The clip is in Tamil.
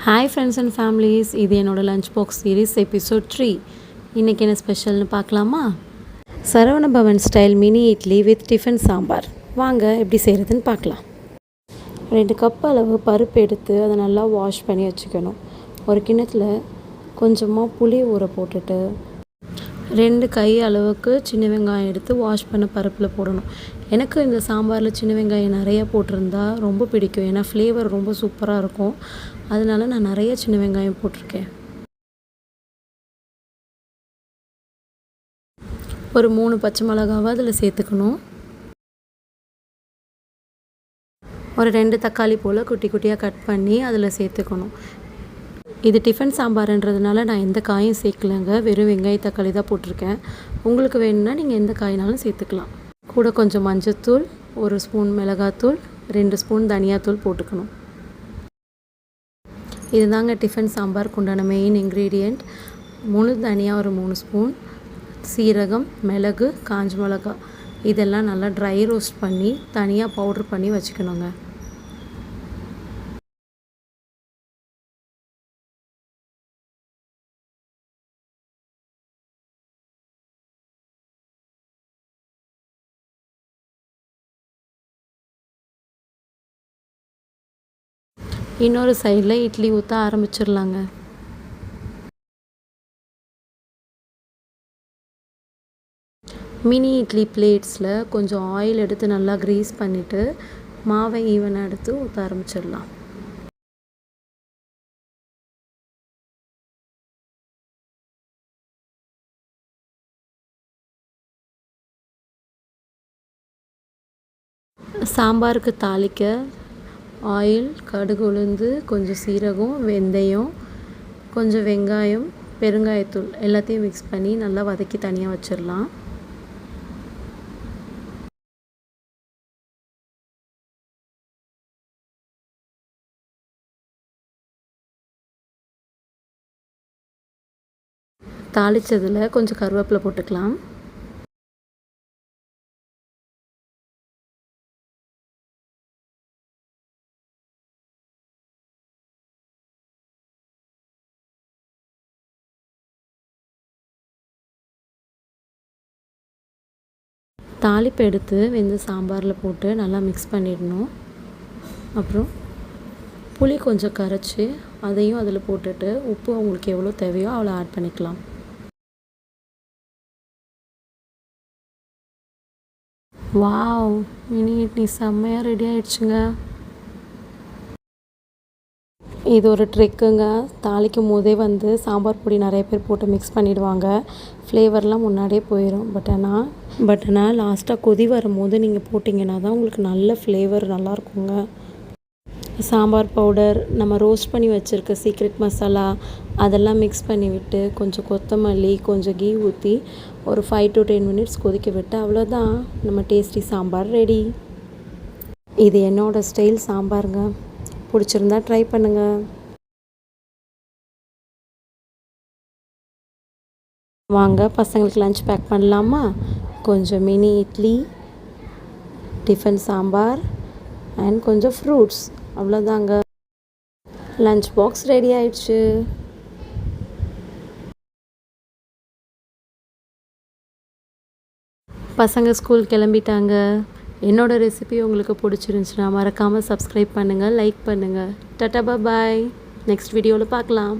ஹாய் ஃப்ரெண்ட்ஸ் அண்ட் ஃபேமிலிஸ், இது என்னோடய லஞ்ச் பாக்ஸ் சீரீஸ் எபிசோட் 3. இன்றைக்கி என்ன ஸ்பெஷல்னு பார்க்கலாமா? Saravana Bhavan style mini idli with tiffin sambar. வாங்க எப்படி செய்கிறதுன்னு பார்க்கலாம். 2 கப் அளவு பருப்பு எடுத்து அதை நல்லா வாஷ் பண்ணி வச்சுக்கணும். ஒரு கிண்ணத்தில் கொஞ்சமாக புளி ஊற போட்டுட்டு 2 கை அளவுக்கு சின்ன வெங்காயம் எடுத்து வாஷ் பண்ண பருப்பில் போடணும். எனக்கு இந்த சாம்பாரில் சின்ன வெங்காயம் நிறையா போட்டிருந்தா ரொம்ப பிடிக்கும். ஏன்னா ஃப்ளேவர் ரொம்ப சூப்பராக இருக்கும். அதனால நான் நிறைய சின்ன வெங்காயம் போட்டிருக்கேன். ஒரு 3 பச்சை மிளகாவை அதில் சேர்த்துக்கணும். ஒரு 2 தக்காளி போல் குட்டி குட்டியாக கட் பண்ணி அதில் சேர்த்துக்கணும். இது டிஃபன் சாம்பார்ன்றதுனால நான் எந்த காயும் சேர்க்கலைங்க, வெறும் வெங்காய தக்காளி தான் போட்டிருக்கேன். உங்களுக்கு வேணும்னா நீங்கள் எந்த காயினாலும் சேர்த்துக்கலாம். கூட கொஞ்சம் மஞ்சத்தூள், 1 ஸ்பூன் மிளகாத்தூள், 2 ஸ்பூன் தனியாத்தூள் போட்டுக்கணும். இது தாங்க டிஃபன் சாம்பாருக்கு உண்டான மெயின் இன்க்ரீடியண்ட். முழு தனியாக ஒரு 3 ஸ்பூன், சீரகம், மிளகு, காஞ்ச மிளகா இதெல்லாம் நல்லா ட்ரை ரோஸ்ட் பண்ணி தனியாக பவுட்ரு பண்ணி வச்சுக்கணுங்க. இன்னொரு சைடில் இட்லி ஊற்ற ஆரம்பிச்சிடலாங்க. மினி இட்லி பிளேட்ஸில் கொஞ்சம் ஆயில் எடுத்து நல்லா க்ரீஸ் பண்ணிவிட்டு மாவை ஈவனாக எடுத்து ஊற்ற ஆரம்பிச்சிடலாம். சாம்பாருக்கு தாளிக்க ஆயில், கடுகு, உளுந்து, கொஞ்சம் சீரகம், வெந்தயம், கொஞ்சம் வெங்காயம், பெருங்காயத்தூள் எல்லாத்தையும் மிக்ஸ் பண்ணி நல்லா வதக்கி தனியாக வச்சிடலாம். தாளித்ததில் கொஞ்சம் கருவேப்பிலை போட்டுக்கலாம். தாளிப்பு எடுத்து வெந்த சாம்பாரில் போட்டு நல்லா மிக்ஸ் பண்ணிடணும். அப்புறம் புளி கொஞ்சம் கரைச்சி அதையும் அதில் போட்டுட்டு உப்பு உங்களுக்கு எவ்வளோ தேவையோ அவ்வளோ ஆட் பண்ணிக்கலாம். வாவ், மினி இட்லி செம்மையாக ரெடி ஆகிடுச்சுங்க. இது ஒரு ட்ரிக்குங்க. தாளிக்கும் போதே சாம்பார் பொடி நிறைய பேர் போட்டு மிக்ஸ் பண்ணிவிடுவாங்க. ஃப்ளேவர்லாம் முன்னாடியே போயிடும். பட் ஆனால் லாஸ்ட்டாக கொதி வரும்போது நீங்கள் போட்டிங்கன்னா தான் உங்களுக்கு நல்ல ஃப்ளேவர் நல்லாயிருக்குங்க. சாம்பார் பவுடர், நம்ம ரோஸ்ட் பண்ணி வச்சுருக்க சீக்ரெட் மசாலா அதெல்லாம் மிக்ஸ் பண்ணி விட்டு கொஞ்சம் கொத்தமல்லி, கொஞ்சம் கீ ஊற்றி ஒரு 5 to 10 மினிட்ஸ் கொதிக்க விட்டு அவ்வளோதான், நம்ம டேஸ்டி சாம்பார் ரெடி. இது என்னோடய ஸ்டைல் சாம்பாருங்க. பிடிச்சிருந்தா ட்ரை பண்ணுங்கள். வாங்க பசங்களுக்கு லஞ்ச் பேக் பண்ணலாமா? கொஞ்சம் mini idli, tiffin sambar and கொஞ்சம் ஃப்ரூட்ஸ், அவ்வளோதாங்க. லஞ்ச் பாக்ஸ் ரெடி ஆயிடுச்சு. பசங்க ஸ்கூல் கிளம்பிட்டாங்க. என்னோடய ரெசிபி உங்களுக்கு பிடிச்சிருந்துச்சுன்னா மறக்காமல் சப்ஸ்கிரைப் பண்ணுங்கள், லைக் பண்ணுங்கள். டாடா பாய். நெக்ஸ்ட் வீடியோவில் பார்க்கலாம்.